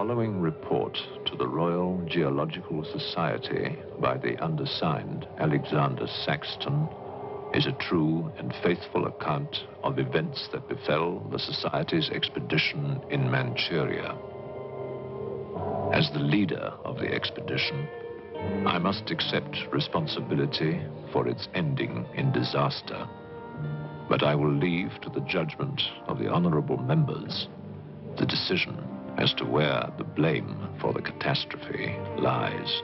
following report to the Royal Geological Society by the undersigned Alexander Saxton is a true and faithful account of events that befell the Society's expedition in Manchuria. As the leader of the expedition, I must accept responsibility for its ending in disaster. But I will leave to the judgment of the honorable members the decision as to where the blame for the catastrophe lies.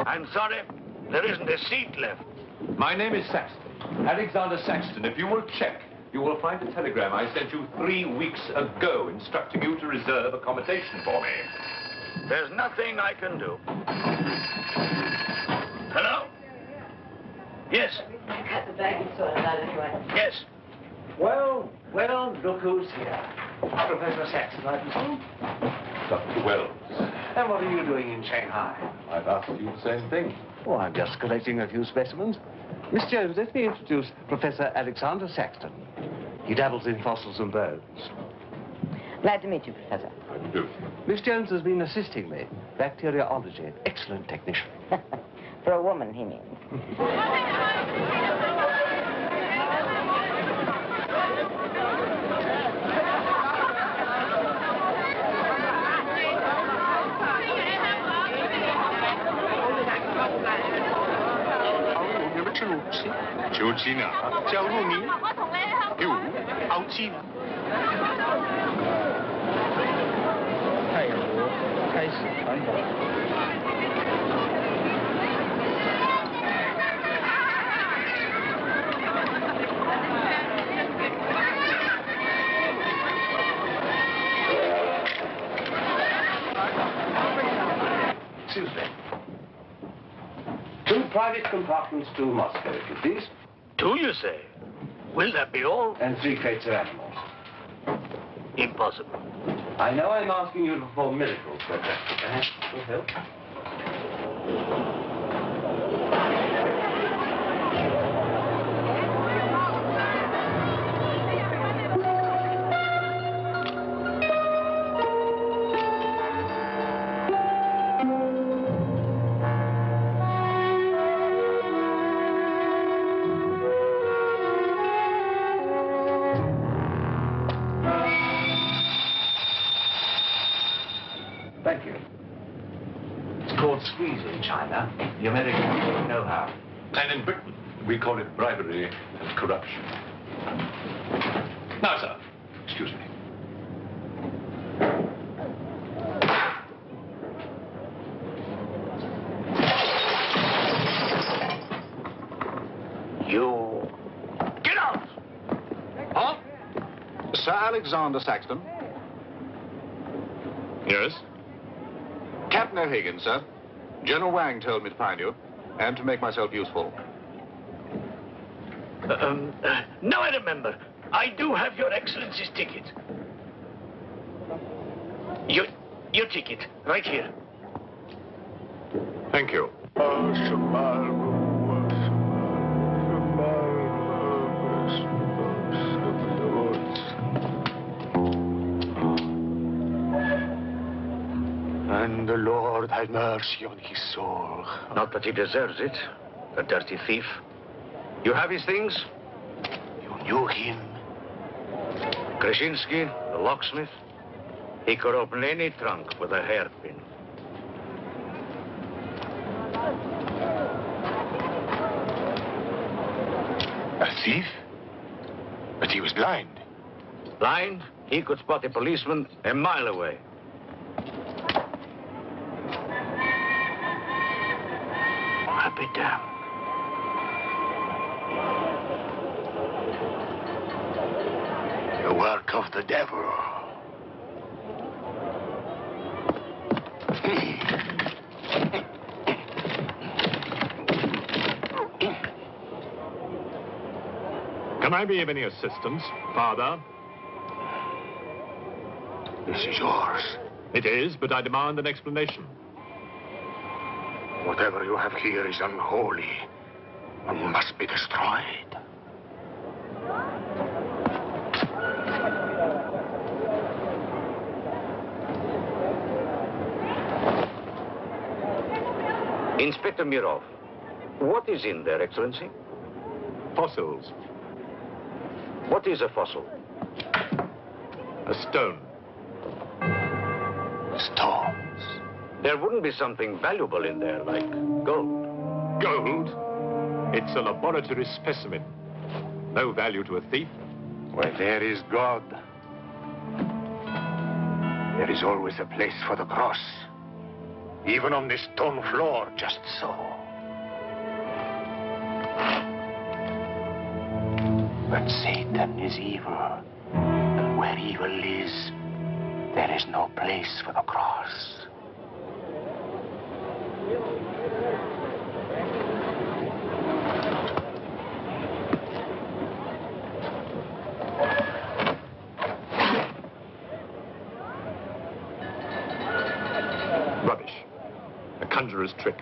I'm sorry, there isn't a seat left. My name is Saxton, Alexander Saxton. If you will check, you will find a telegram I sent you 3 weeks ago instructing you to reserve accommodation for me. There's nothing I can do. Hello? Yes. Cut the bag and sort it out anyway. Yes. Well, look who's here. Professor Saxton, I presume? Dr. Wells. And what are you doing in Shanghai? I've asked you the same thing. Oh, I'm just collecting a few specimens. Miss Jones, let me introduce Professor Alexander Saxton. He dabbles in fossils and bones. Glad to meet you, Professor. How do you do? Miss Jones has been assisting me. Bacteriology. Excellent technician. For a woman, he means. Excuse me. 2 private compartments to Moscow, if you please. 2, you say? Will that be all? And 3 crates of animals. Impossible. I know I'm asking you to perform miracles, but perhaps it will help. Thank you. It's called squeeze in China. The Americans don't know how. And in Britain, we call it bribery and corruption. Now, sir, excuse me. You... Get out! Huh? Sir Alexander Saxton. Yes? Captain O'Higgins, sir. General Wang told me to find you, and to make myself useful. Now I remember. I do have your Excellency's ticket. Your ticket, right here. Thank you. And the Lord have mercy on his soul. Not that he deserves it, a dirty thief. You have his things? You knew him? Krasinski, the locksmith, he could open any trunk with a hairpin. A thief? But he was blind. Blind, he could spot a policeman a mile away. I'll be damned. The work of the devil. Can I be of any assistance, Father? This is yours. It is, but I demand an explanation. Whatever you have here is unholy and must be destroyed. Inspector Mirov, what is in there, Excellency? Fossils. What is a fossil? A stone. Stones. There wouldn't be something valuable in there, like gold. Gold? It's a laboratory specimen. No value to a thief. Where there is God, there is always a place for the cross. Even on this stone floor, just so. But Satan is evil. And where evil is, there is no place for the cross. Rubbish. A conjurer's trick.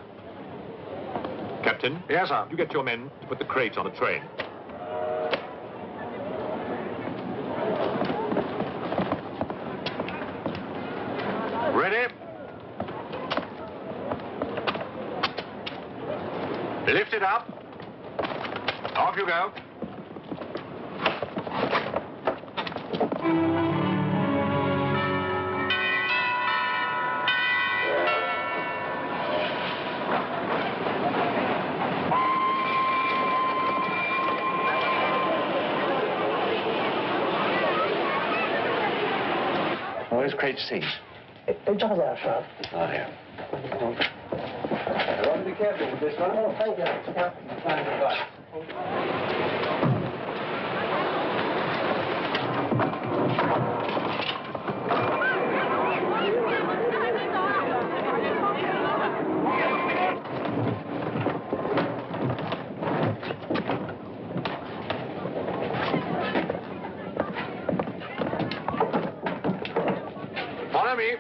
Captain? Yes, sir. You get your men to put the crate on a train. Ready? Lift it up. Off you go. Where's crate C? Oh, here. Be careful with this one. Oh, thank you. Follow me.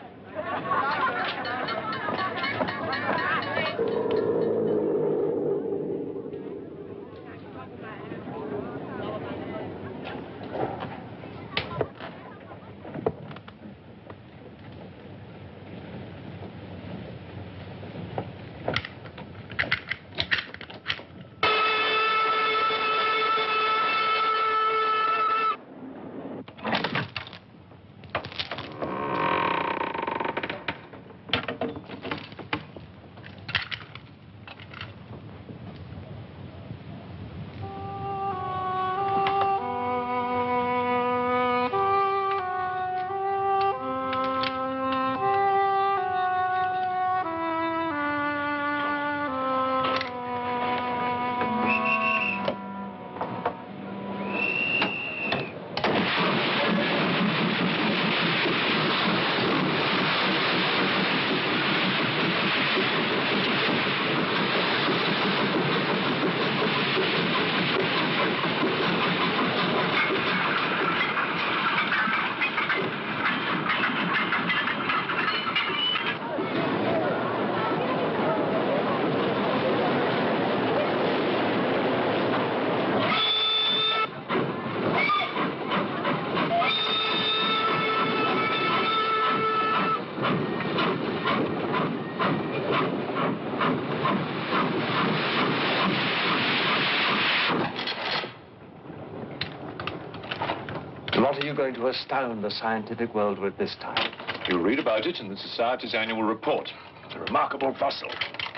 What are you going to astound the scientific world with this time? You'll read about it in the Society's annual report. It's a remarkable fossil.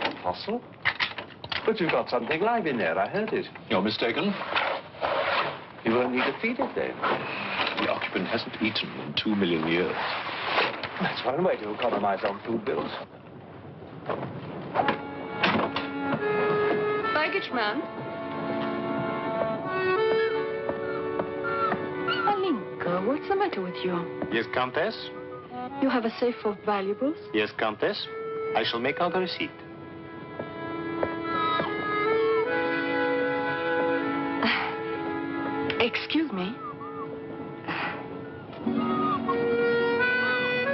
A fossil? But you've got something live in there, I heard it. You're mistaken. You won't need to feed it then. The occupant hasn't eaten in 2 million years. That's one way to economize on food bills. Baggage man. Alinka, what's the matter with you? Yes, Countess? You have a safe full of valuables? Yes, Countess. I shall make out a receipt. Excuse me.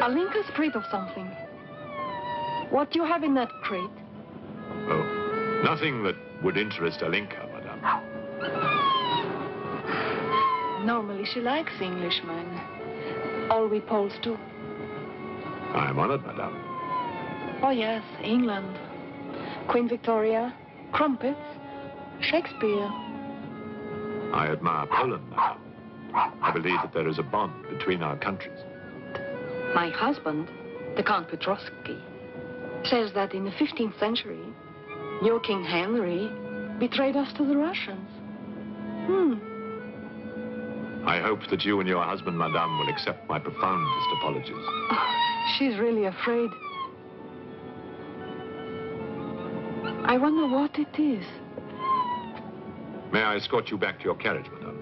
Alinka's afraid of something. What do you have in that crate? Oh, nothing that would interest Alinka, madame. Normally she likes Englishmen. All we Poles do. I am honored, madame. Oh yes, England. Queen Victoria, crumpets, Shakespeare. I admire Poland, madame. I believe that there is a bond between our countries. My husband, the Count Petrovsky, says that in the 15th century, your King Henry betrayed us to the Russians. I hope that you and your husband, madame, will accept my profoundest apologies. Oh, she's really afraid. I wonder what it is. May I escort you back to your carriage, madame?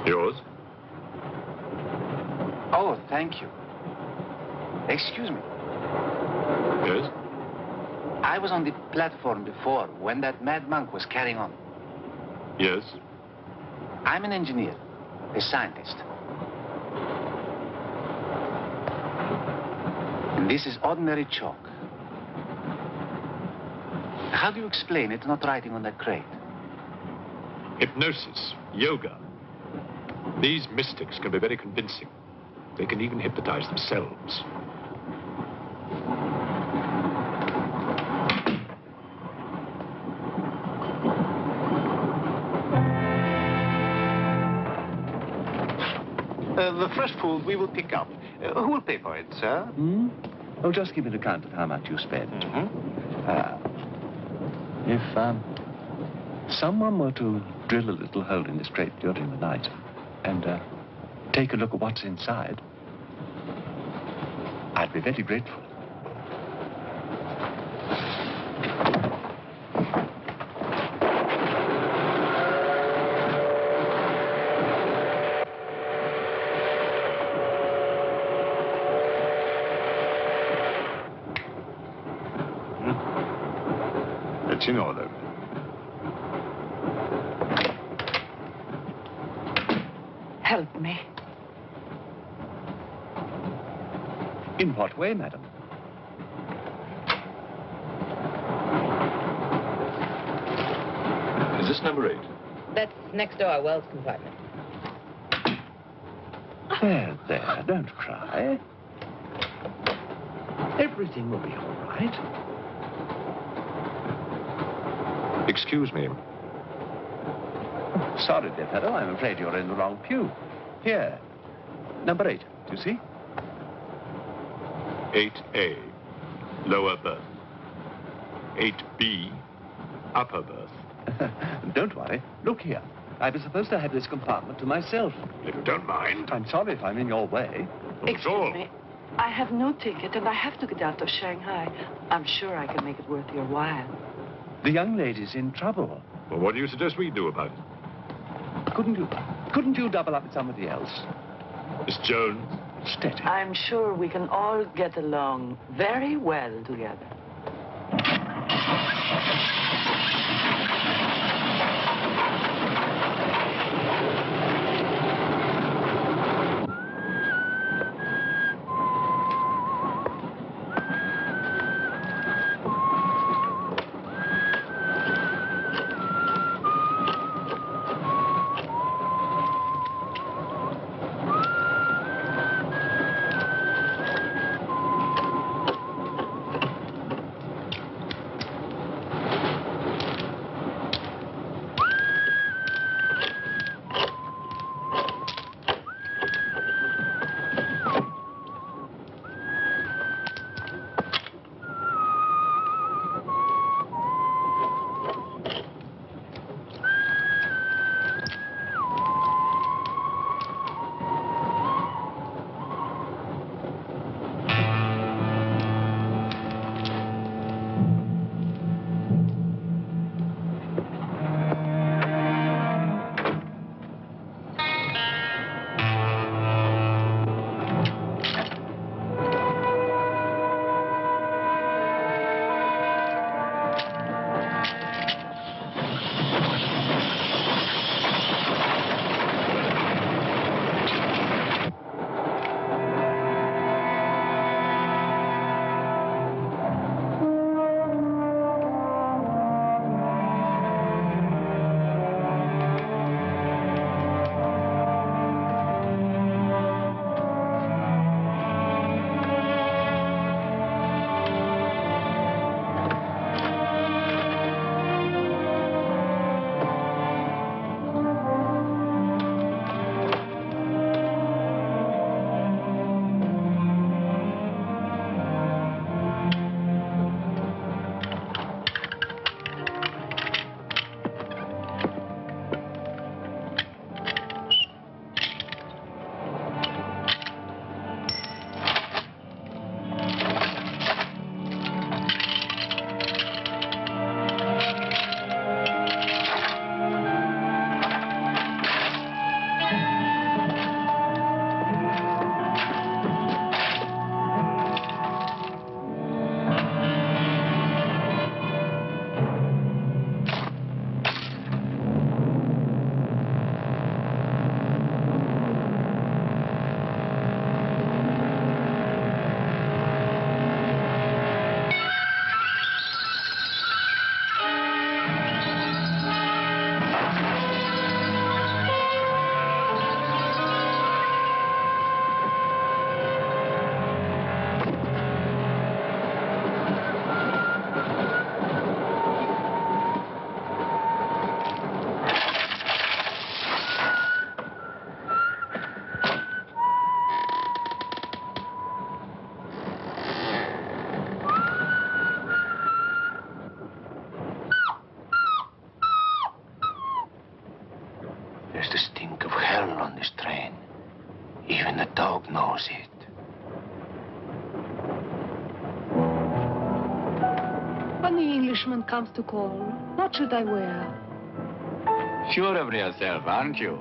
Yours? Oh, thank you. Excuse me. Yes? I was on the platform before when that mad monk was carrying on. Yes? I'm an engineer, a scientist. And this is ordinary chalk. How do you explain it's not writing on that crate? Hypnosis, yoga. These mystics can be very convincing. They can even hypnotize themselves. The fresh food we will pick up. Who will pay for it, sir? Oh, just give me an account of how much you spent. If someone were to drill a little hole in this crate during the night and take a look at what's inside, I'd be very grateful. It's in order. Help me. In what way, madam? Is this number 8? That's next door, Wells compartment. There, don't cry. Everything will be all right. Excuse me. Sorry, dear fellow, I'm afraid you're in the wrong pew. Here, number 8, do you see? 8A, lower berth. 8B, upper berth. Don't worry. Look here. I was supposed to have this compartment to myself. If you don't mind. I'm sorry if I'm in your way. Not at all. Excuse me. I have no ticket and I have to get out of Shanghai. I'm sure I can make it worth your while. The young lady's in trouble. Well, what do you suggest we do about it? Couldn't you double up with somebody else? Miss Jones, Steady. I'm sure we can all get along very well together. There's the stink of hell on this train. Even the dog knows it. When the Englishman comes to call, what should I wear? Sure of yourself, aren't you?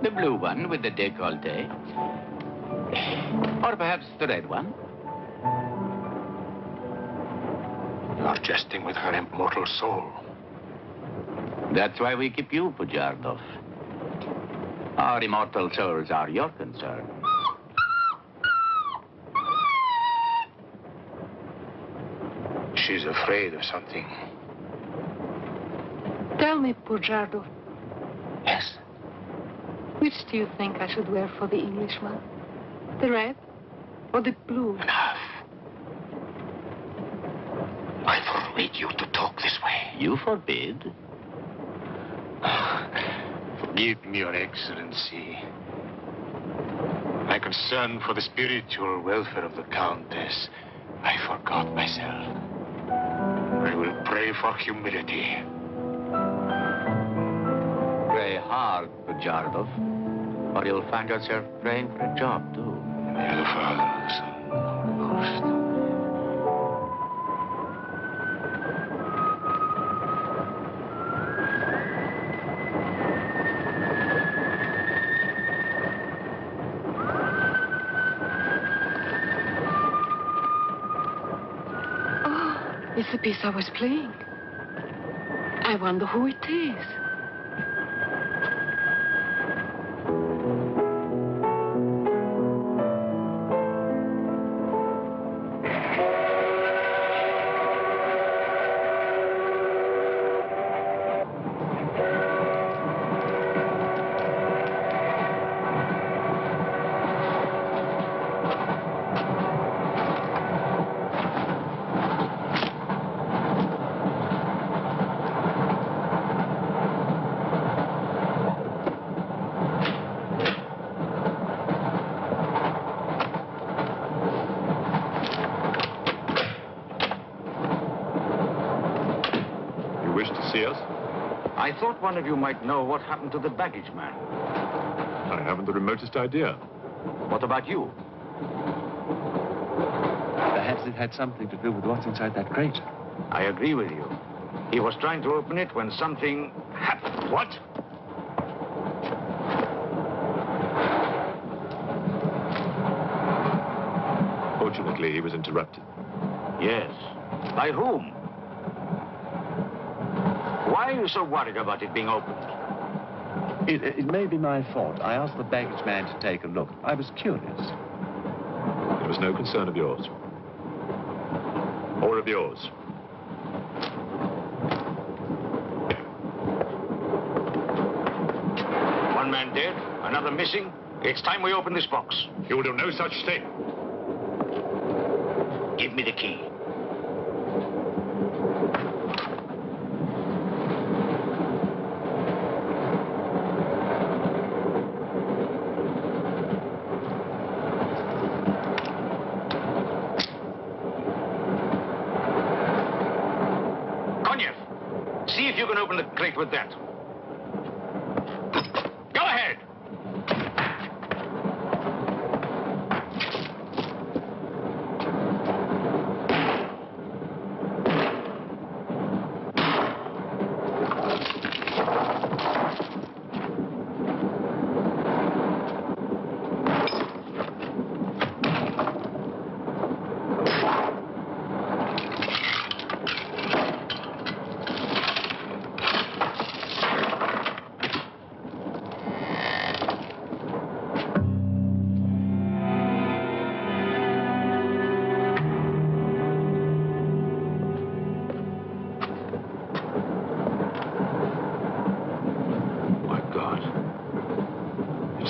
The blue one with the décolleté. Or perhaps the red one. You're jesting with her immortal soul. That's why we keep you, Pujardov. Our immortal souls are your concern. She's afraid of something. Tell me, Pujardov, Yes? which do you think I should wear for the Englishman? The red or the blue? Enough. I forbid you to talk this way. You forbid? Forgive me, Your Excellency. My concern for the spiritual welfare of the Countess, I forgot myself. I will pray for humility. Pray hard, Pujardov, or you'll find yourself praying for a job, too. In the name of the Father, Son, and Holy Ghost. It's the piece I was playing. I wonder who it is. I thought one of you might know what happened to the baggage man. I haven't the remotest idea. What about you? Perhaps it had something to do with what's inside that crate. I agree with you. He was trying to open it when something happened. What? Fortunately, he was interrupted. Yes. By whom? Why are you so worried about it being opened? It may be my fault. I asked the baggage man to take a look. I was curious. It was no concern of yours. Or of yours. One man dead, another missing. It's time we open this box. You will do no such thing. Give me the key. See if you can open the crate with that. Go ahead.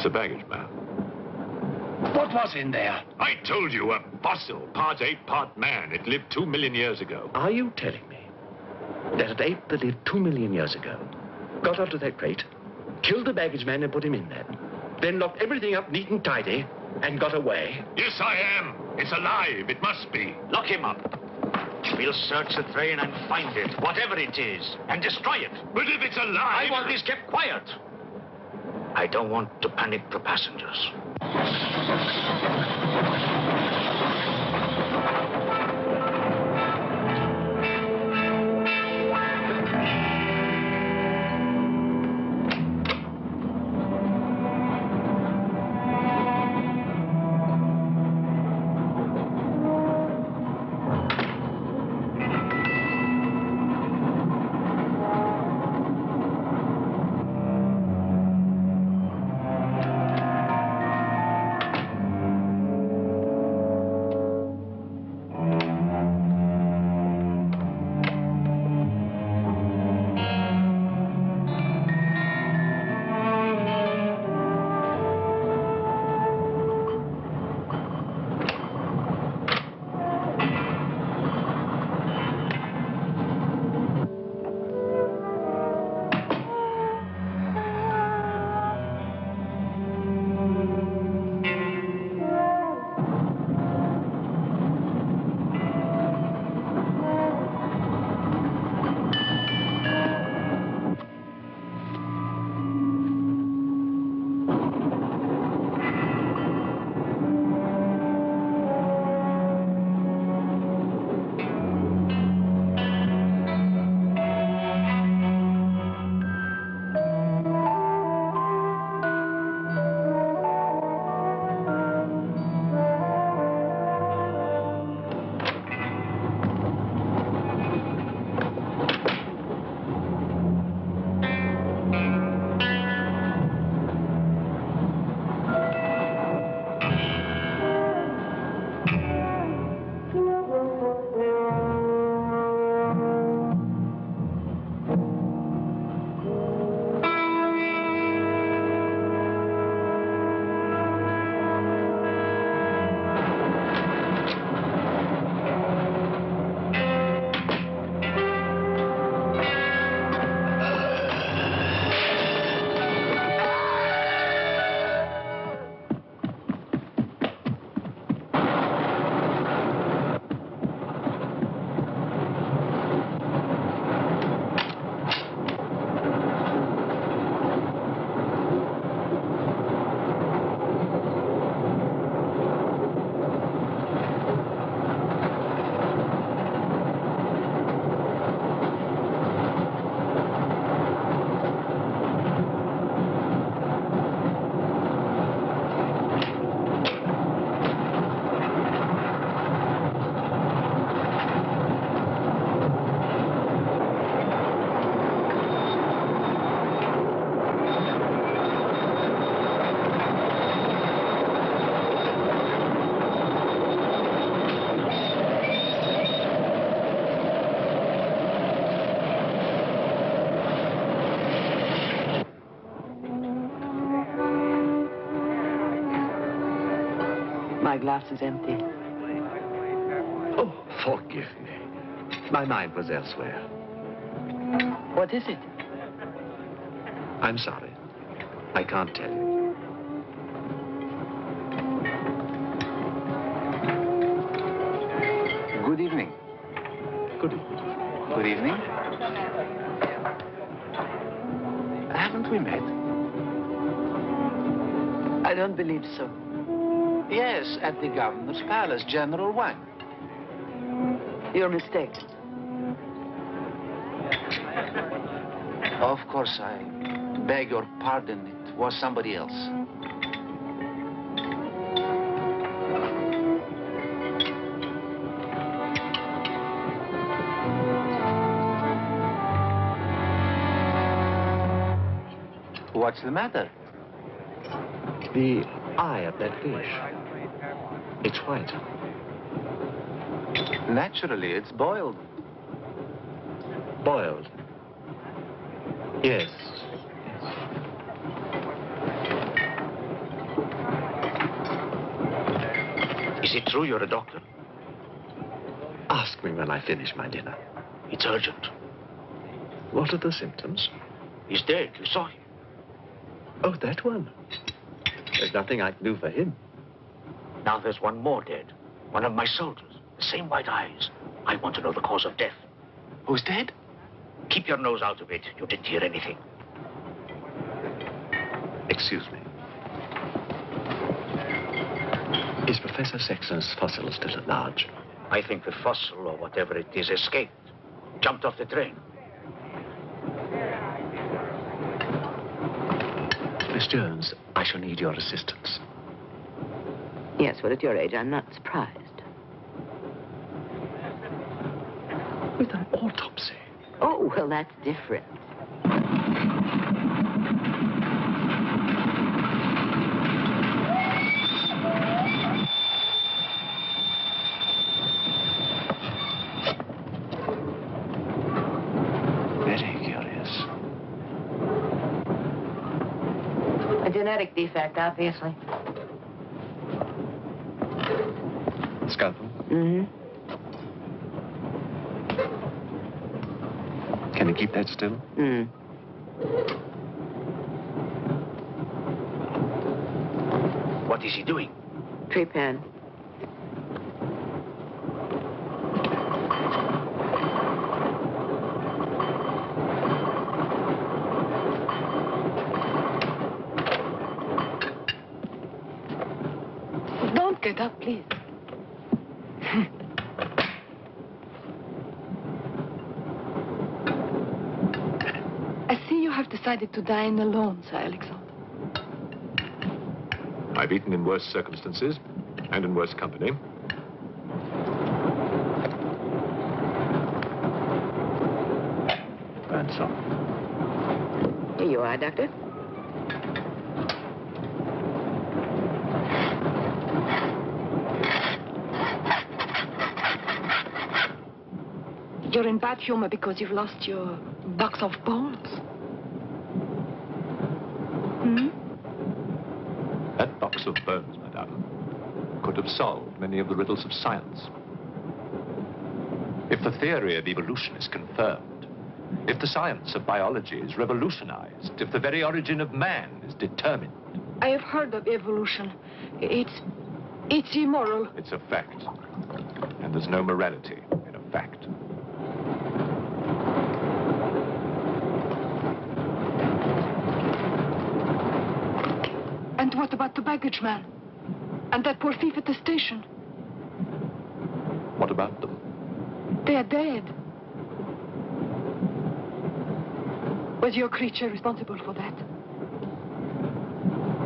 The baggage man. What was in there? I told you, a fossil, part ape, part man. It lived 2 million years ago. Are you telling me that an ape that lived 2 million years ago got onto that crate, killed the baggage man and put him in there, then locked everything up neat and tidy and got away? Yes, I am. It's alive. It must be. Lock him up. We'll search the train and find it, whatever it is, and destroy it. But if it's alive... I want this kept quiet. I don't want to panic the passengers. my glass is empty. Oh, forgive me. My mind was elsewhere. What is it? I'm sorry. I can't tell you. Good evening. Good evening. Good evening. Haven't we met? I don't believe so. Yes, at the governor's palace, General Wang. You're mistaken. Of course, I beg your pardon. It was somebody else. What's the matter? The eye of that fish. It's white. Naturally, it's boiled. Boiled. Yes. Is it true you're a doctor? Ask me when I finish my dinner. It's urgent. What are the symptoms? He's dead. You saw him. Oh, that one. There's nothing I can do for him. Now there's one more dead. One of my soldiers. The same white eyes. I want to know the cause of death. Who's dead? Keep your nose out of it. You didn't hear anything. Excuse me. Is Professor Sexton's fossil still at large? I think the fossil, or whatever it is, escaped. Jumped off the train. Miss Jones, I shall need your assistance. Yes, well, at your age, I'm not surprised. With an autopsy. Oh, well, that's different. Very curious. A genetic defect, obviously. Scalpel? Mm-hmm. Can you keep that still? Mm. What is he doing? Trepan. Don't get up, please. I see you have decided to dine alone, Sir Alexander. I've eaten in worse circumstances and in worse company. And so. Here you are, Doctor. You're in bad humor because you've lost your box of bones. Hmm? That box of bones, madame, could have solved many of the riddles of science. If the theory of evolution is confirmed, if the science of biology is revolutionized, if the very origin of man is determined. I have heard of evolution. It's immoral. It's a fact. And there's no morality in a fact. And what about the baggage man? And that poor thief at the station? What about them? They are dead. Was your creature responsible for that?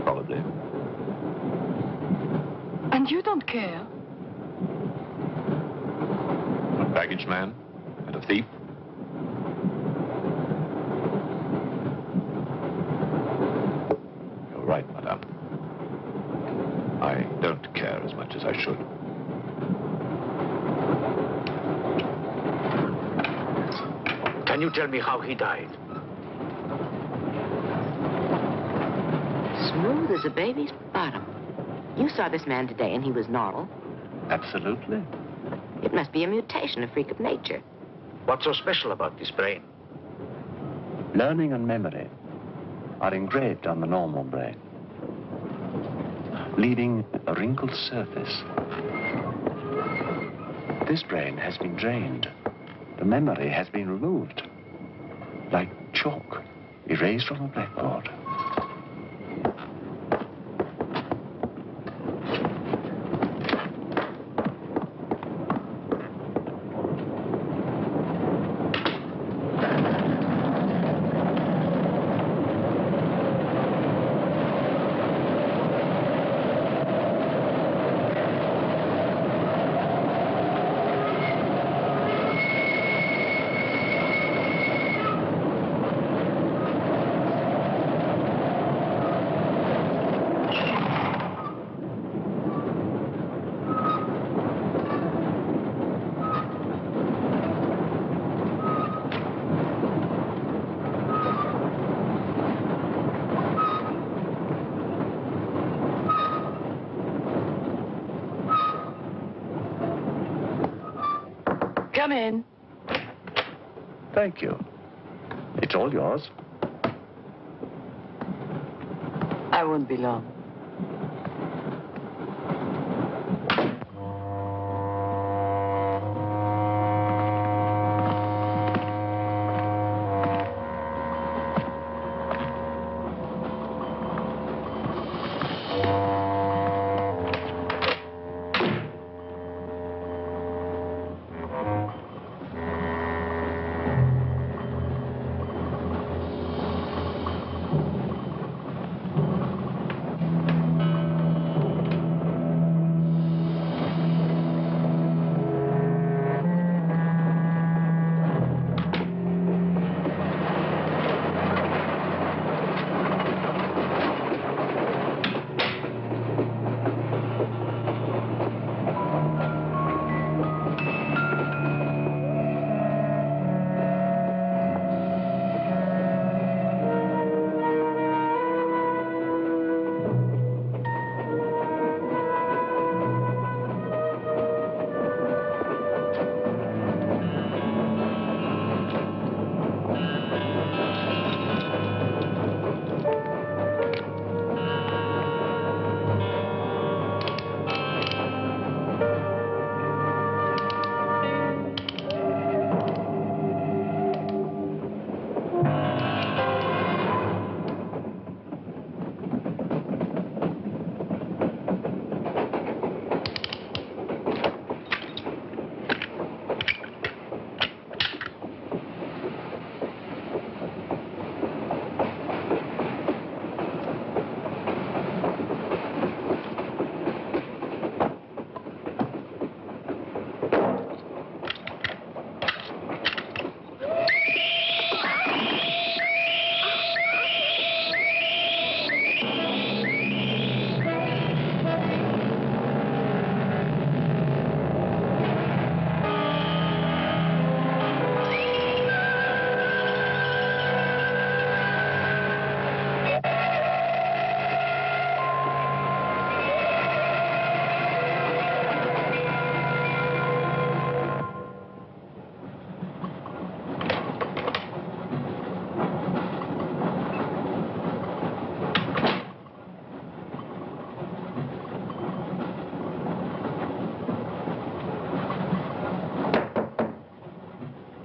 Probably. And you don't care? A baggage man and a thief. You're right, madame. I don't care as much as I should. Can you tell me how he died? Smooth as a baby's bottom. You saw this man today and he was normal. Absolutely. It must be a mutation, a freak of nature. What's so special about this brain? Learning and memory are engraved on the normal brain, leaving a wrinkled surface. This brain has been drained. The memory has been removed, like chalk erased from a blackboard. Come in. Thank you. It's all yours. I won't be long.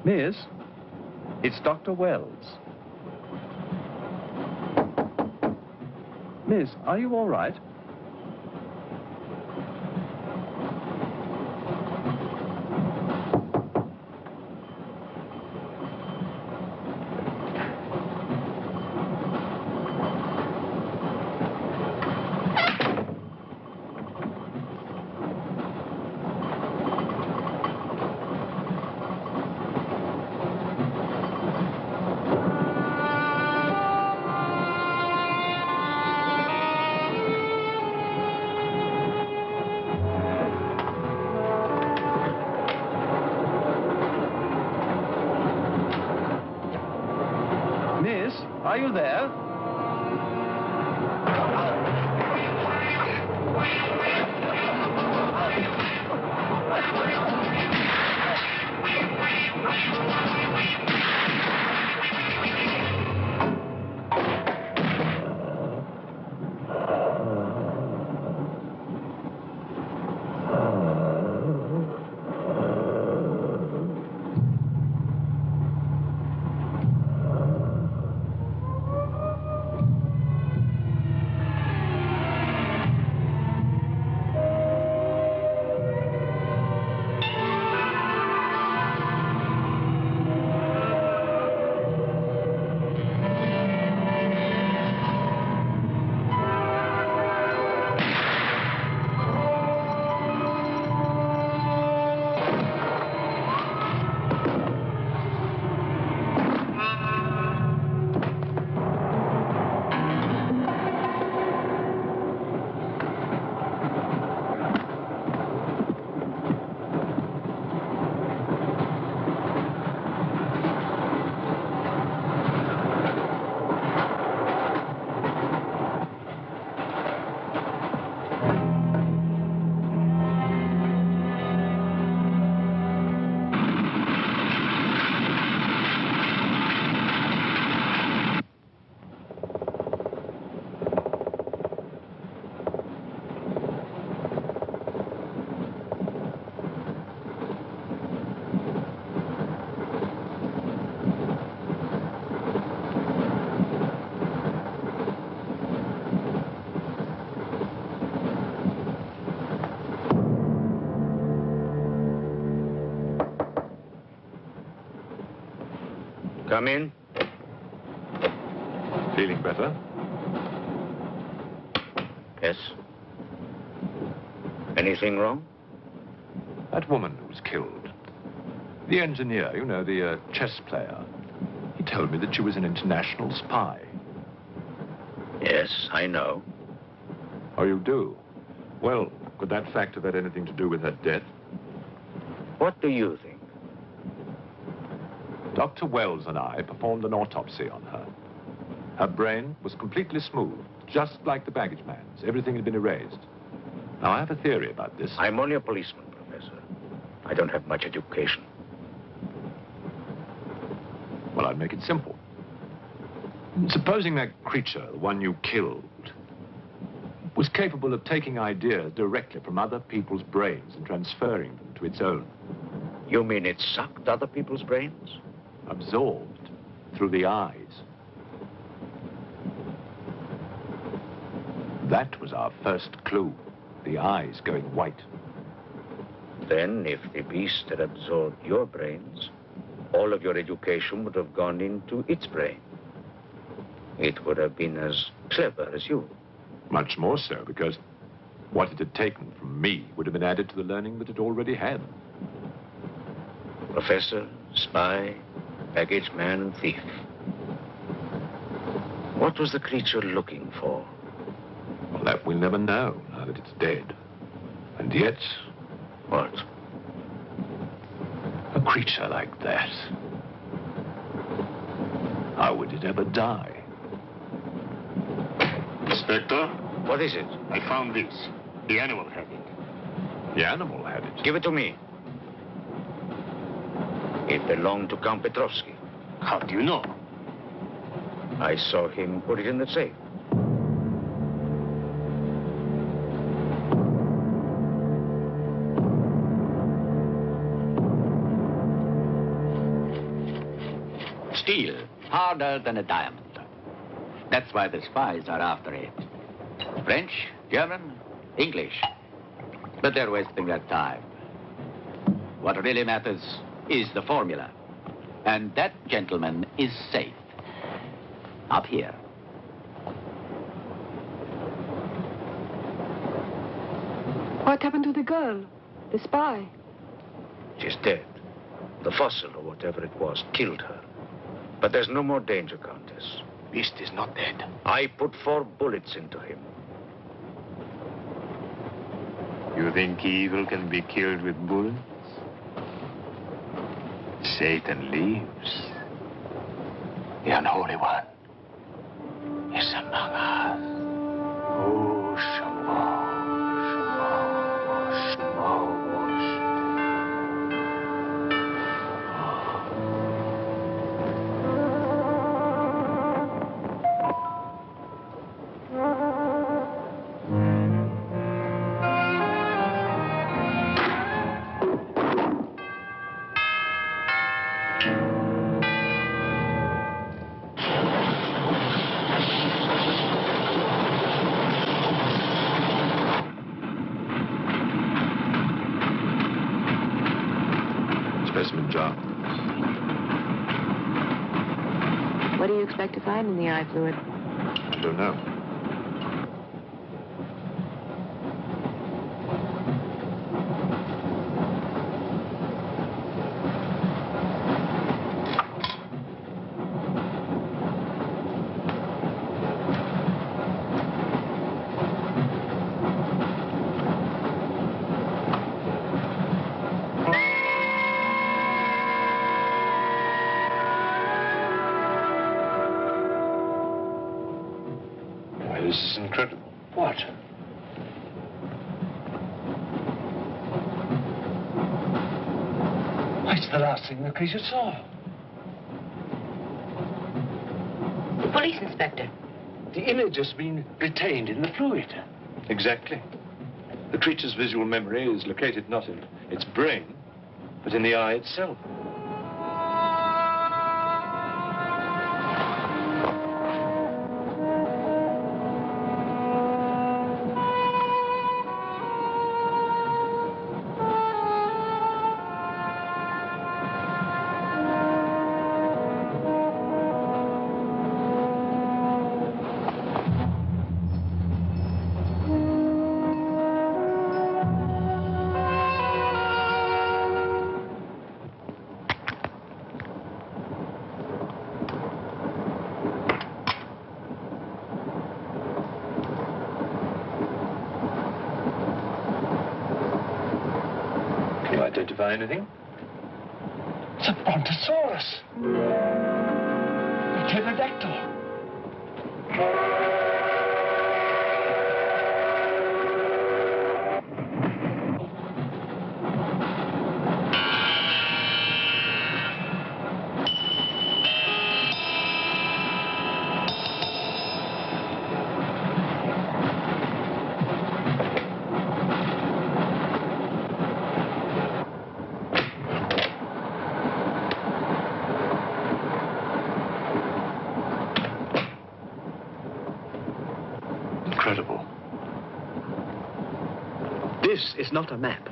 Miss, it's Dr. Wells. Miss, are you all right? Miss, are you there? Come in. Feeling better? Yes. Anything wrong? That woman who was killed. The engineer, you know, the chess player. He told me that she was an international spy. Yes, I know. Oh, you do? Well, could that fact have had anything to do with her death? What do you think? Dr. Wells and I performed an autopsy on her. Her brain was completely smooth, just like the baggage man's. Everything had been erased. Now, I have a theory about this. I'm only a policeman, Professor. I don't have much education. Well, I'll make it simple. Supposing that creature, the one you killed, was capable of taking ideas directly from other people's brains and transferring them to its own. You mean it sucked other people's brains? Absorbed through the eyes. That was our first clue. The eyes going white. Then, if the beast had absorbed your brains, all of your education would have gone into its brain. It would have been as clever as you. Much more so, because what it had taken from me would have been added to the learning that it already had. Professor, spy, baggage man, and thief. What was the creature looking for? Well, that we'll never know, now that it's dead. And yet... What? A creature like that. How would it ever die? Inspector, What is it? I found this. The animal had it. The animal had it. Give it to me. It belonged to Count Petrovsky. How do you know? I saw him put it in the safe. Steel, harder than a diamond. That's why the spies are after it. French, German, English. But they're wasting their time. What really matters is the formula. And that, gentleman, is safe. Up here. What happened to the girl? The spy? She's dead. The fossil, or whatever it was, killed her. But there's no more danger, Countess. Beast is not dead. I put 4 bullets into him. You think evil can be killed with bullets? Satan lives. The unholy one is among us. Oh, Shamo, Shamo, Shamo, Specimen jar. What do you expect to find in the eye fluid? I don't know. this is incredible. What? It's the last thing the creature saw. The police inspector. The image has been retained in the fluid. Exactly. The creature's visual memory is located not in its brain, but in the eye itself. identify anything? It's a brontosaurus. A pterodactyl. Incredible. This is not a map.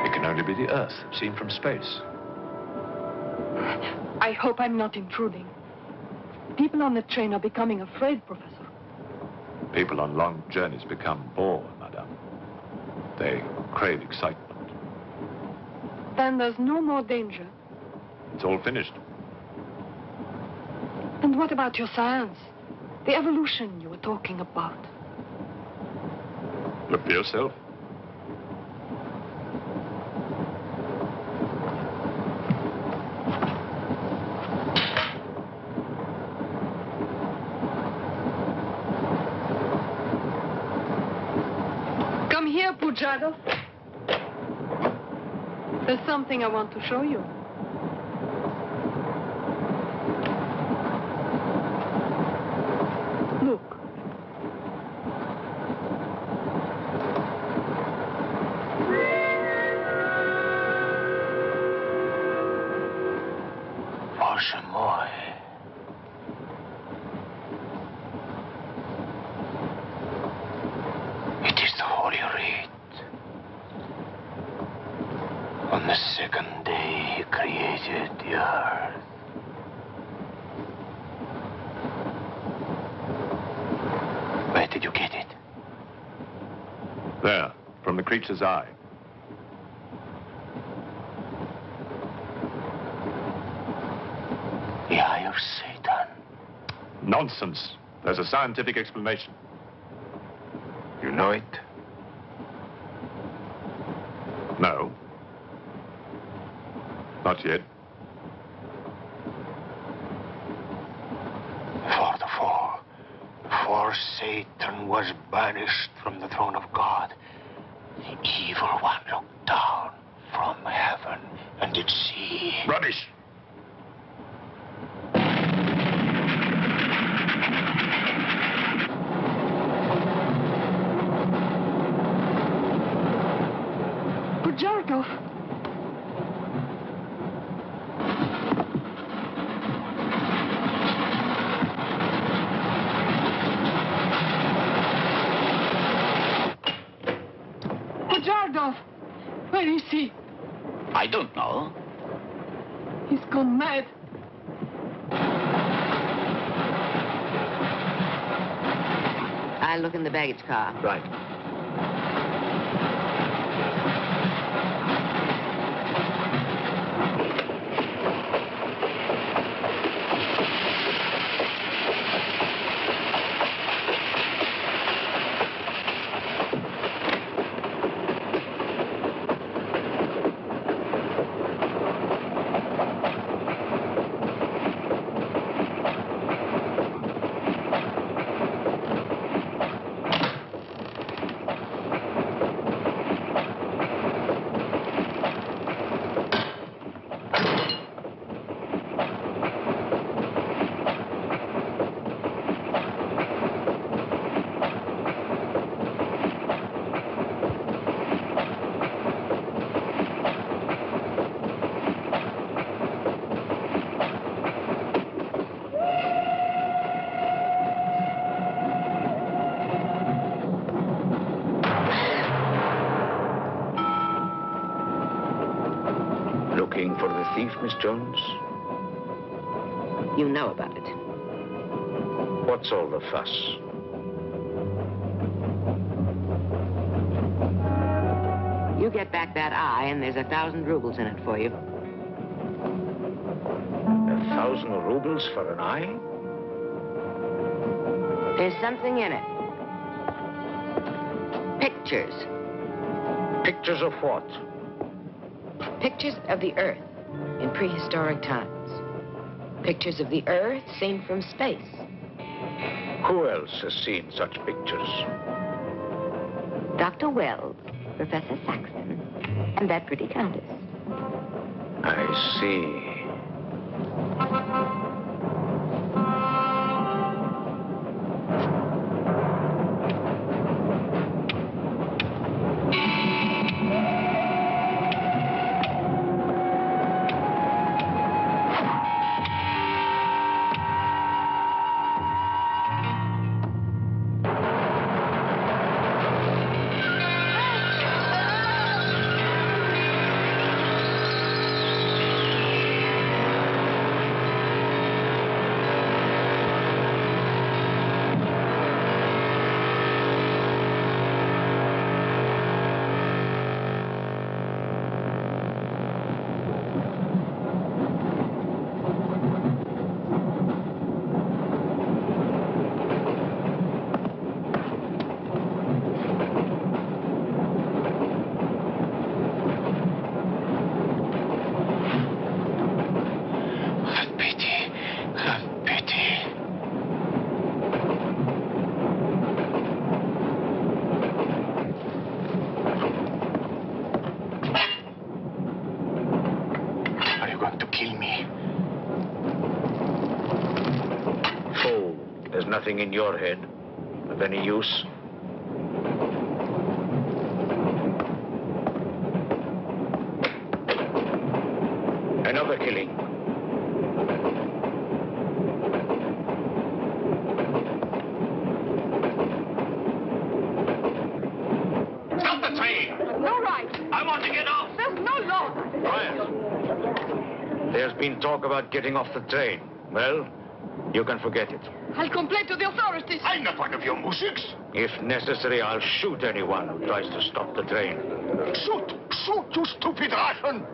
It can only be the Earth, seen from space. I hope I'm not intruding. People on the train are becoming afraid, Professor. People on long journeys become bored, madame. They crave excitement. Then there's no more danger. It's all finished. And what about your science? The evolution you were talking about. Look for yourself. Come here, Pujado. There's something I want to show you. Look. Bоже мой. It is the Holy Rite. On the second day, he created the earth. Where did you get it? There, from the creature's eye. The eye of Satan. Nonsense. There's a scientific explanation. You know it? No. Not yet. Before Satan was banished from the throne of God, the evil one looked down from heaven and did see. Rubbish! Pujardov. Pujardov. Where is he? I don't know. He's gone mad. I'll look in the baggage car. Right. Looking for the thief, Miss Jones? You know about it. What's all the fuss? You get back that eye, and there's 1,000 rubles in it for you. 1,000 rubles for an eye? There's something in it. Pictures. Pictures of what? Pictures of the Earth in prehistoric times. Pictures of the Earth seen from space. Who else has seen such pictures? Dr. Wells, Professor Saxton, and that pretty countess. I see. Nothing in your head of any use? Another killing. Stop the train! No right. I want to get off! There's no law. Quiet! There's been talk about getting off the train. Well, you can forget it. I'll complain to the authorities. I'm not one of your musics. If necessary, I'll shoot anyone who tries to stop the train. Shoot! Shoot, you stupid Russian!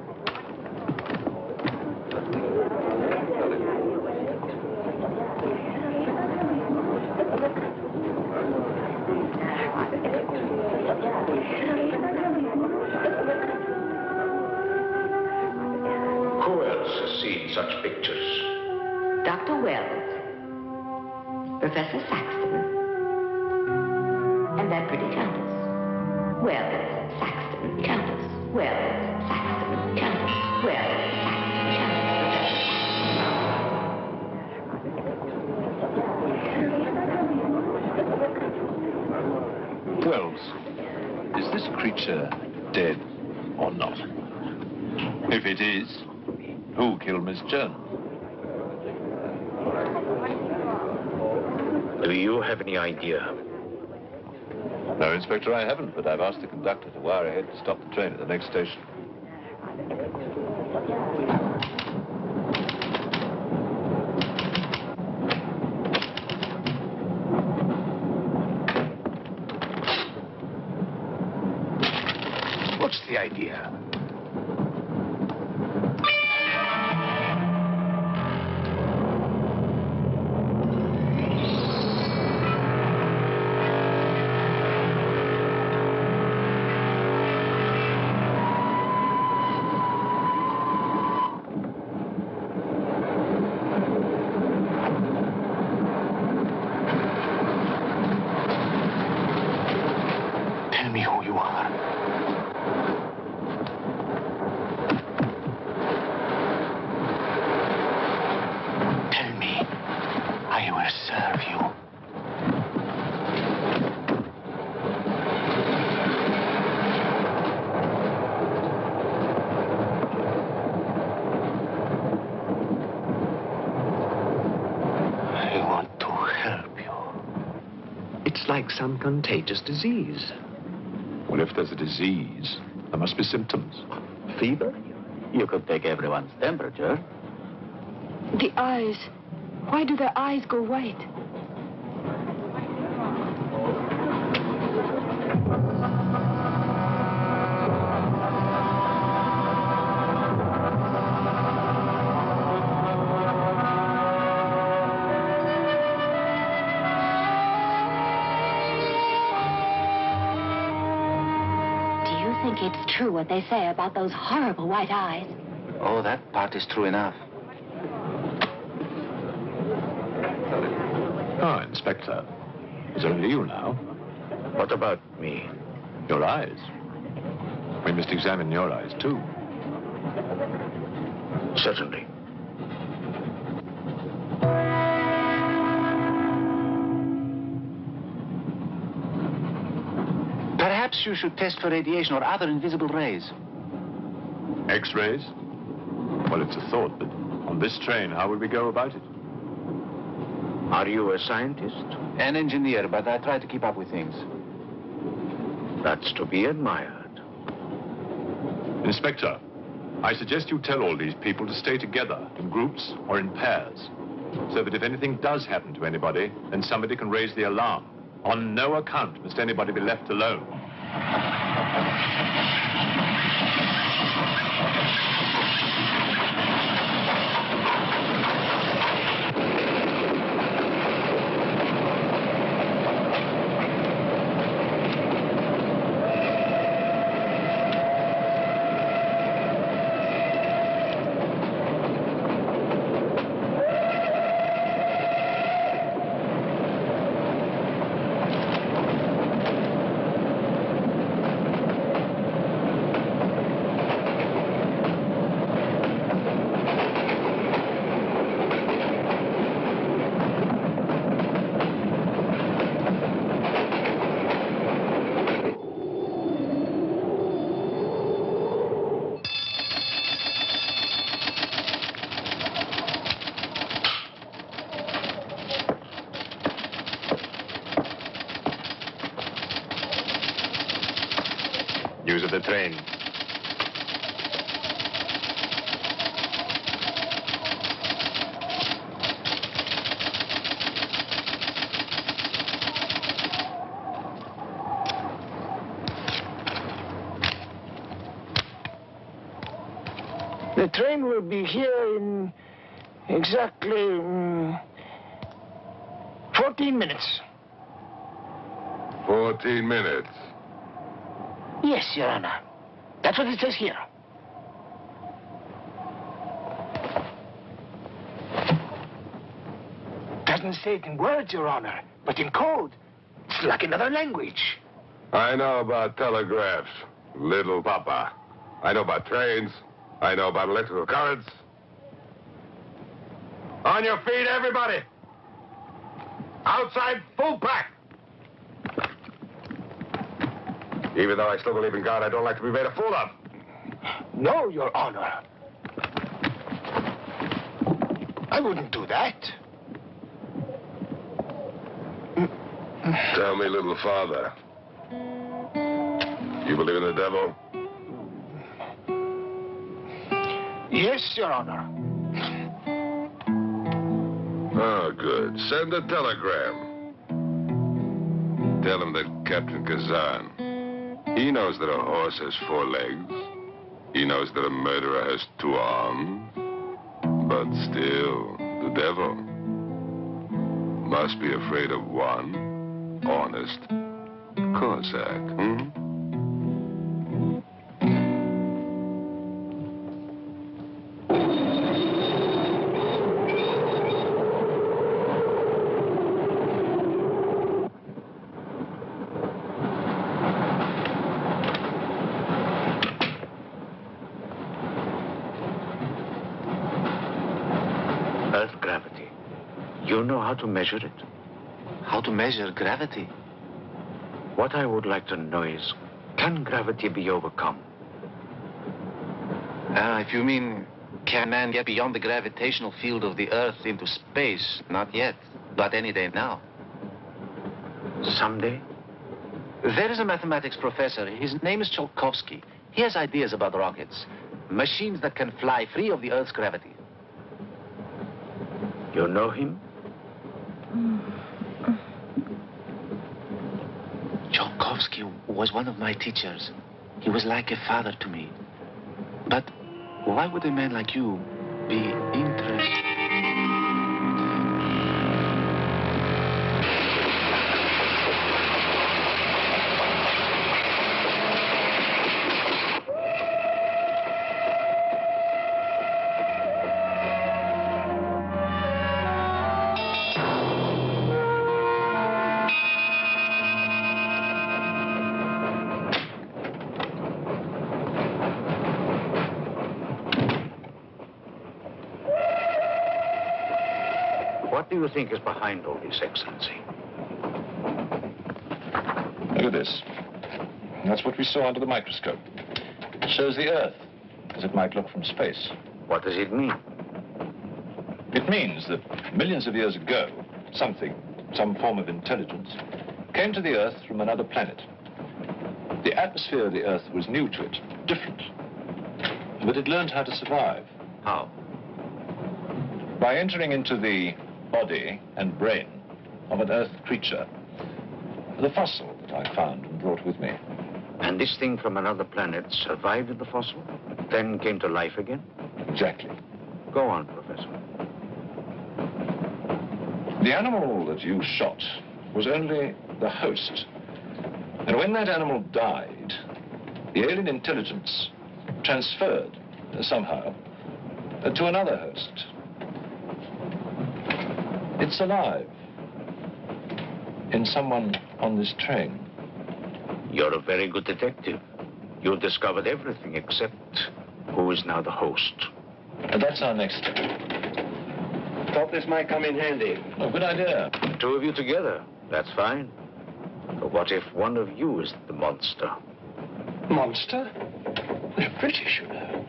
Who else has seen such pictures? Dr. Wells, Professor Saxton, and that pretty countess. Wells, Saxton, countess. Wells, Saxton, countess. Wells, Saxton, countess. Wells, is this creature dead or not? If it is, who killed Miss Jones? Do you have any idea? No, Inspector, I haven't, but I've asked the conductor to wire ahead to stop the train at the next station. What's the idea? Tell me who you are. Tell me, I will serve you. I want to help you. It's like some contagious disease. Well, if there's a disease, there must be symptoms. Fever? You could take everyone's temperature. The eyes. Why do their eyes go white? Do you think true what they say about those horrible white eyes. Oh, that part is true enough. Oh, Inspector. It's only you now. What about me? Your eyes. We must examine your eyes, too. Certainly. Perhaps you should test for radiation or other invisible rays. X-rays? Well, it's a thought, but on this train, how will we go about it? Are you a scientist? An engineer, but I try to keep up with things. That's to be admired. Inspector, I suggest you tell all these people to stay together, in groups or in pairs, so that if anything does happen to anybody, then somebody can raise the alarm. On no account must anybody be left alone. News of the train. The train will be here in exactly 14 minutes. 14 minutes. Yes, Your Honor. That's what it says here. Doesn't say it in words, Your Honor, but in code. It's like another language. I know about telegraphs, little papa. I know about trains. I know about electrical currents. On your feet, everybody. Outside, full pack. Even though I still believe in God, I don't like to be made a fool of. No, Your Honor. I wouldn't do that. Tell me, little father. You believe in the devil? Yes, Your Honor. Oh, good. Send a telegram. Tell him that Captain Kazan, he knows that a horse has 4 legs. He knows that a murderer has 2 arms. But still, the devil must be afraid of one honest Cossack. Earth gravity. You know how to measure it? How to measure gravity? What I would like to know is, can gravity be overcome? If you mean, can man get beyond the gravitational field of the Earth into space? Not yet, but any day now. Someday? There is a mathematics professor. His name is Tsiolkovsky. He has ideas about rockets. Machines that can fly free of the Earth's gravity. You know him? Tsiolkovsky was one of my teachers. He was like a father to me. But why would a man like you be interested? What do you think is behind all this, Excellency? Look at this. That's what we saw under the microscope. It shows the Earth as it might look from space. What does it mean? It means that millions of years ago, some form of intelligence, came to the Earth from another planet. The atmosphere of the Earth was new to it, different. But it learned how to survive. How? By entering into the body and brain of an Earth creature. The fossil that I found and brought with me. And this thing from another planet survived in the fossil, then came to life again? Exactly. Go on, Professor. The animal that you shot was only the host. And when that animal died, the alien intelligence transferred somehow to another host. It's alive in someone on this train. You're a very good detective. You discovered everything except who is now the host. And that's our next step. Thought this might come in handy. Oh, good idea. The two of you together, that's fine. But what if one of you is the monster? Monster? They're British, you know.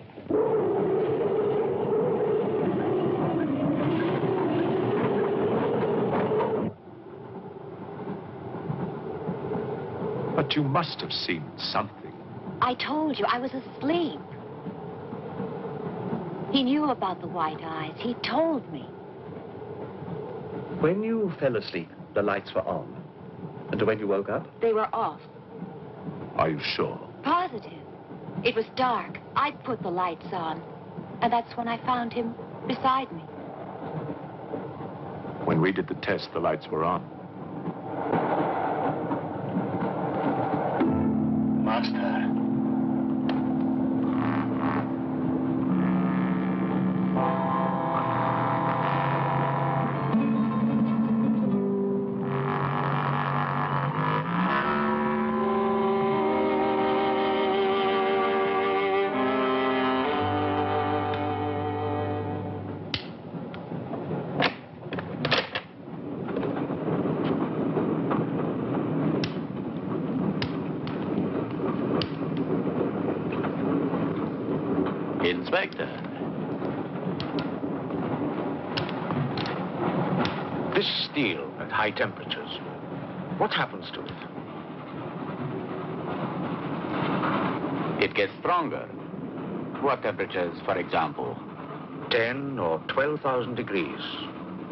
But you must have seen something. I told you, I was asleep. He knew about the white eyes. He told me. When you fell asleep, the lights were on. And when you woke up? They were off. Are you sure? Positive. It was dark. I put the lights on. And that's when I found him beside me. When we did the test, the lights were on. Master. Inspector. This steel at high temperatures, what happens to it? It gets stronger. What temperatures, for example? 10 or 12,000 degrees.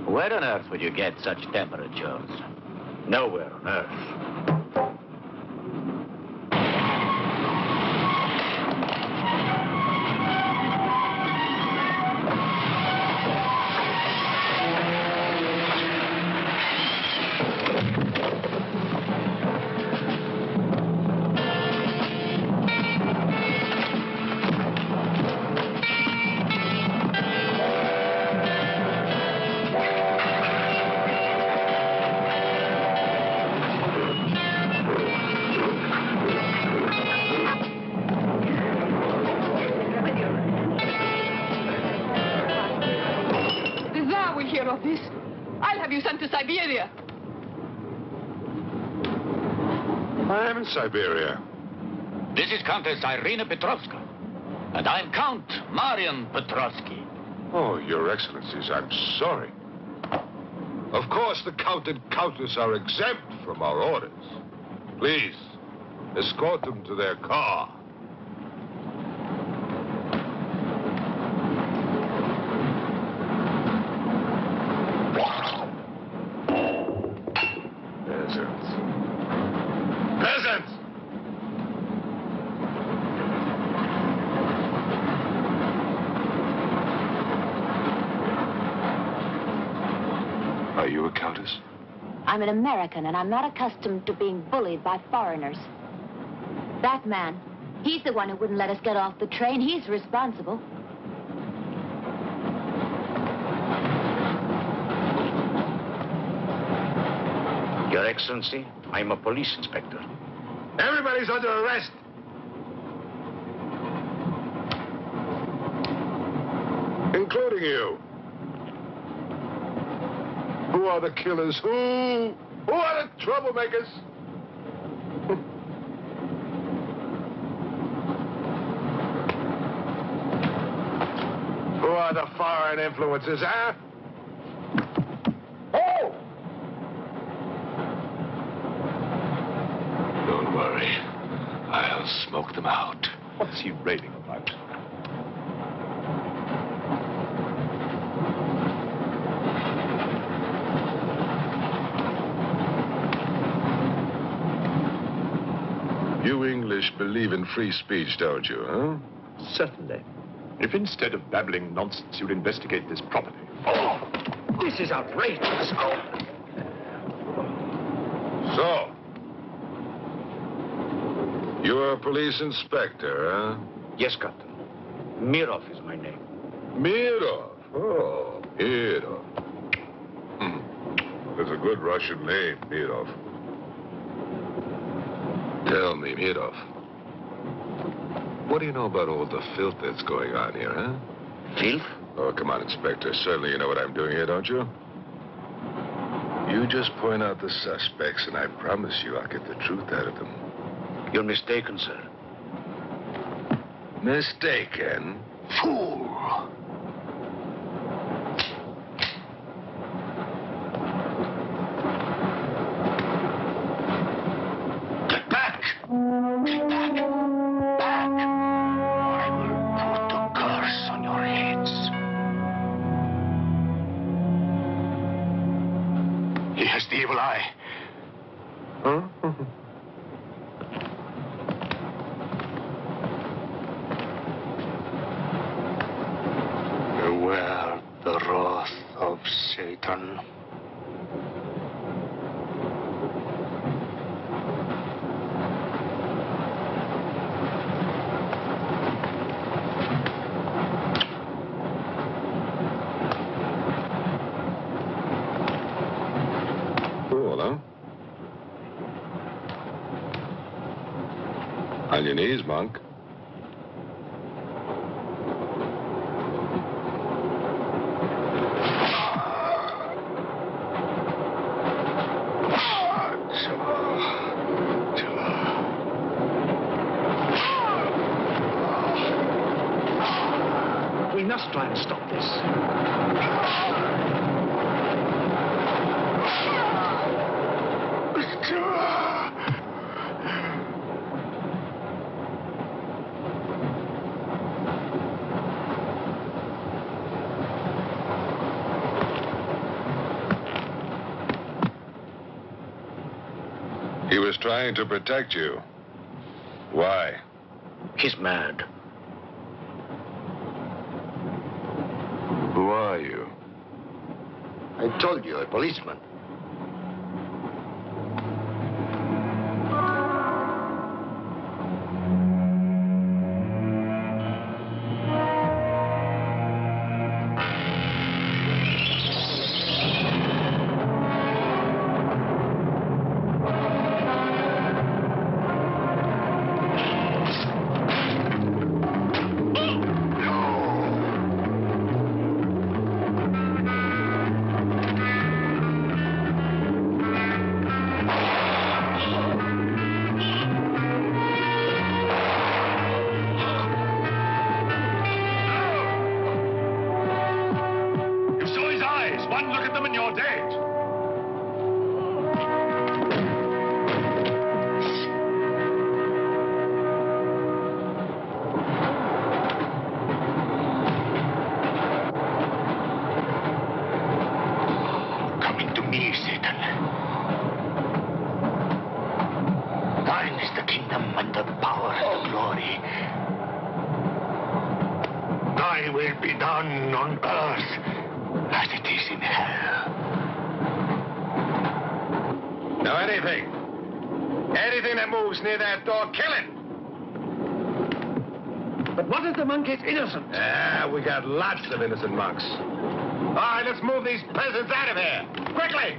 Where on earth would you get such temperatures? Nowhere on earth. Of this, I'll have you sent to Siberia. I am in Siberia. This is Countess Irina Petrovska. And I'm Count Marian Petrovsky. Oh, Your Excellencies, I'm sorry. Of course, the Count and Countess are exempt from our orders. Please, escort them to their car. Peasants! Are you a countess? I'm an American, and I'm not accustomed to being bullied by foreigners. That man, he's the one who wouldn't let us get off the train. He's responsible. Your Excellency, I'm a police inspector. Everybody's under arrest. Including you. Who are the killers? Who are the troublemakers? Who are the foreign influences, huh? Oh! Don't worry. I'll smoke them out. What's he raving about? You English believe in free speech, don't you, huh? Certainly. If instead of babbling nonsense, you'd investigate this properly. Oh, this is outrageous. Oh. So, you're a police inspector, huh? Yes, Captain. Mirov is my name. Mirov? Oh, Mirov. That's a good Russian name, Mirov. Tell me, Mirov, what do you know about all the filth that's going on here, huh? Filth? Oh, come on, Inspector. Certainly you know what I'm doing here, don't you? You just point out the suspects, and I promise you I'll get the truth out of them. You're mistaken, sir. Mistaken? Fool! Get back! Get back! Back! Or I will put a curse on your heads. He has the evil eye. Huh? Beware the wrath of Satan. Cool, huh? On your knees, monk. We must try and stop this. He was trying to protect you. Why? He's mad. Who are you? I told you, a policeman. Will be done on earth as it is in hell. Now, anything that moves near that door, kill it! But what if the monk is innocent? We got lots of innocent monks. All right, let's move these peasants out of here. Quickly!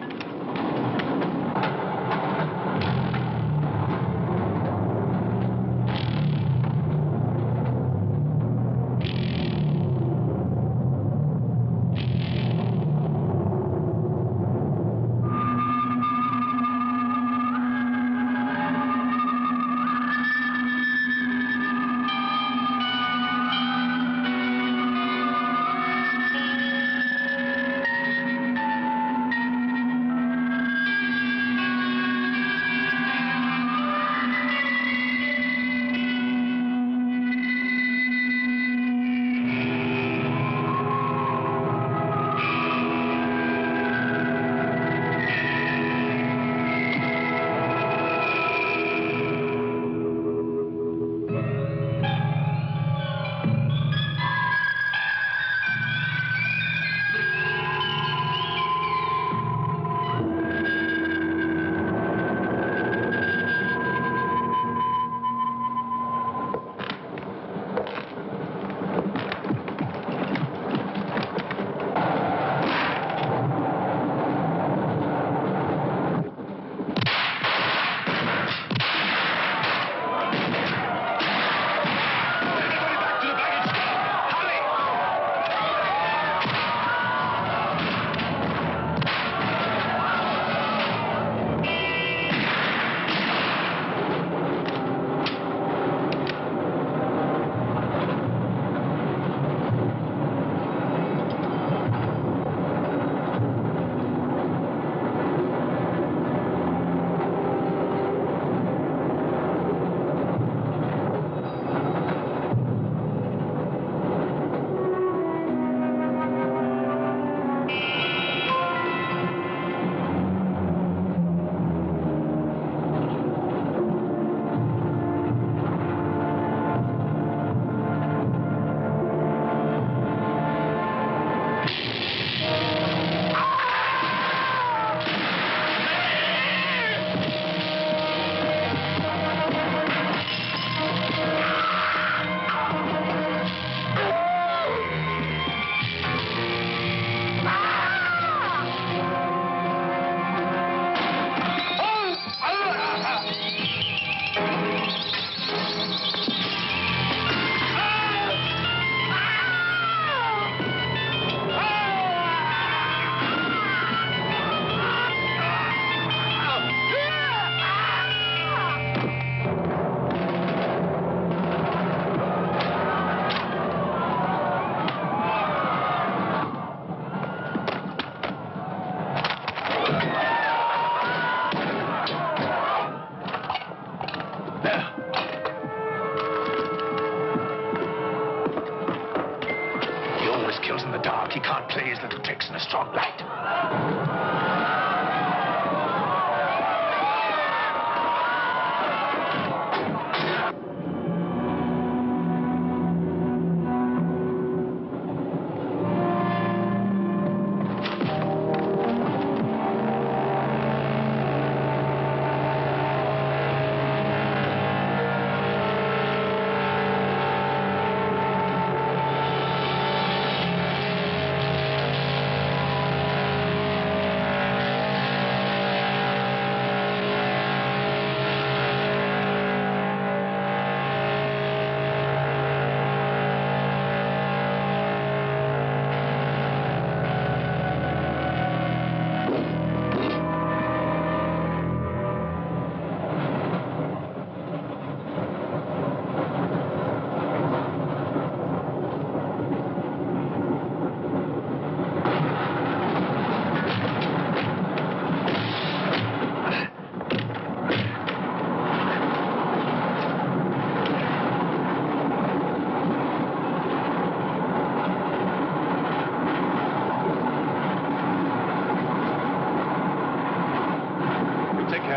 always kills in the dark. He can't play his little tricks in a strong light.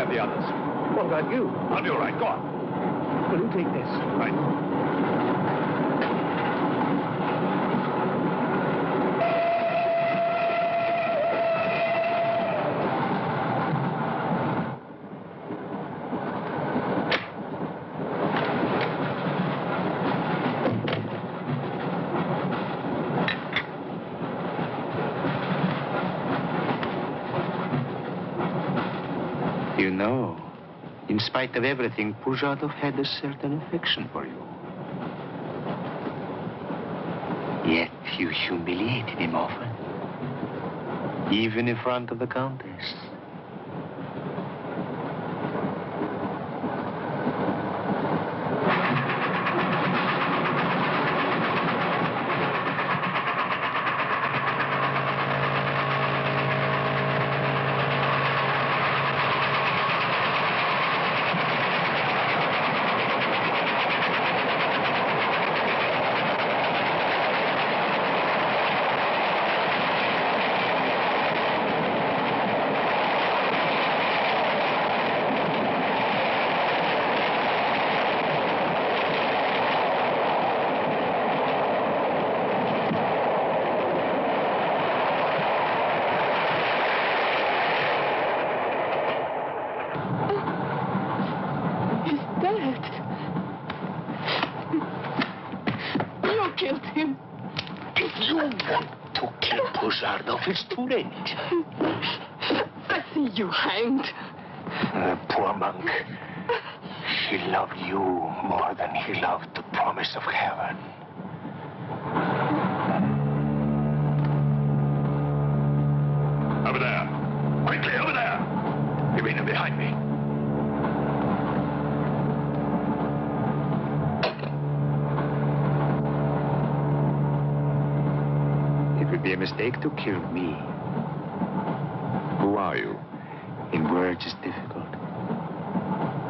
The others. What about you? I'll be all right. Go on. Will you take this? Right. You know, in spite of everything, Pujatov had a certain affection for you. Yet you humiliated him often, even in front of the Countess. It's too late. I see you hanged. The poor monk. He loved you more than he loved the promise of heaven. Over there. Quickly, over there. You've been behind me. It would be a mistake to kill me. Who are you? In words, it's difficult.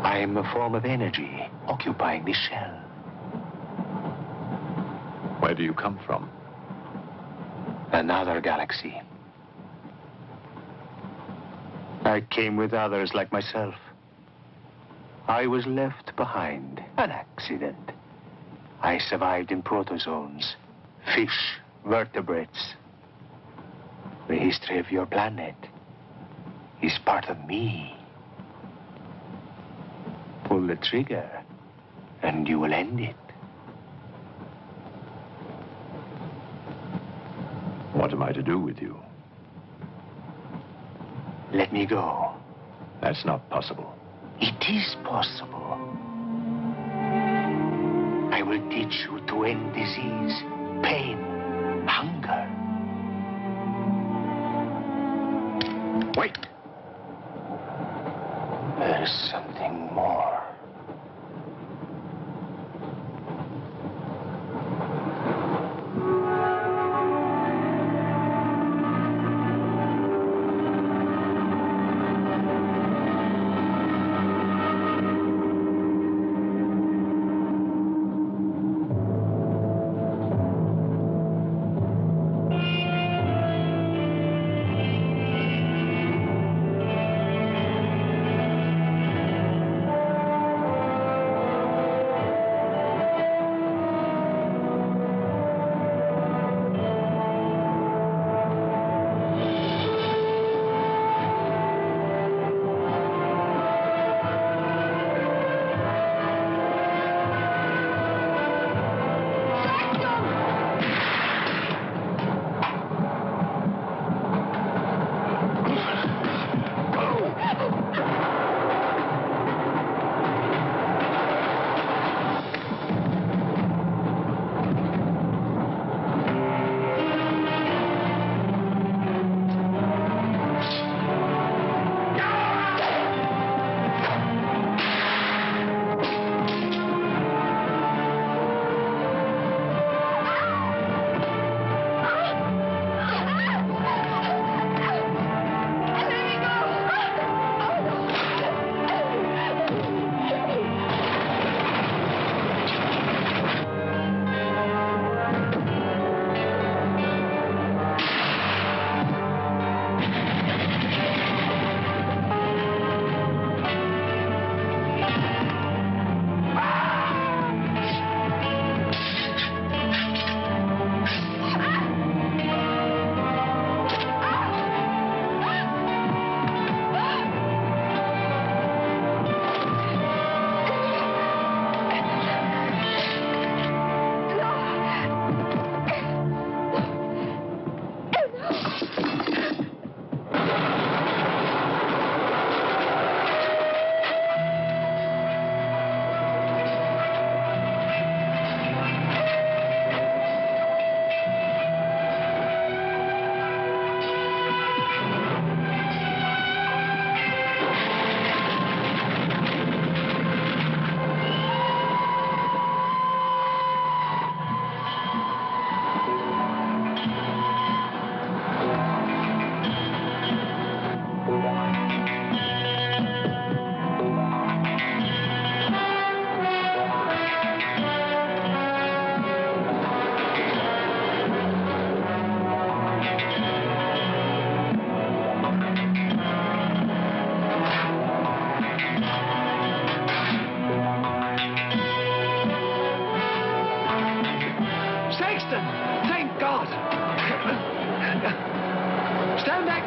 I am a form of energy occupying this shell. Where do you come from? Another galaxy. I came with others like myself. I was left behind. An accident. I survived in protozoans, fish, vertebrates. The history of your planet is part of me. Pull the trigger, and you will end it. What am I to do with you? Let me go. That's not possible. It is possible. I will teach you to end disease, pain, hunger. Wait. There is something more.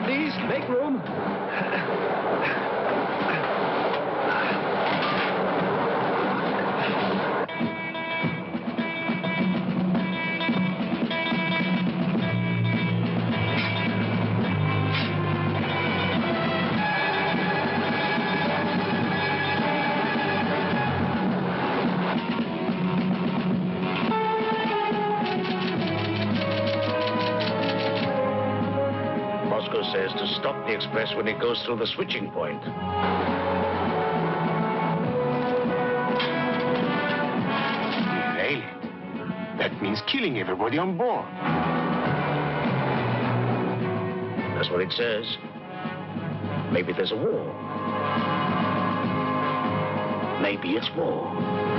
please. Make room. Says to stop the express when it goes through the switching point. Derail it. That means killing everybody on board. That's what it says. Maybe there's a war. Maybe it's war.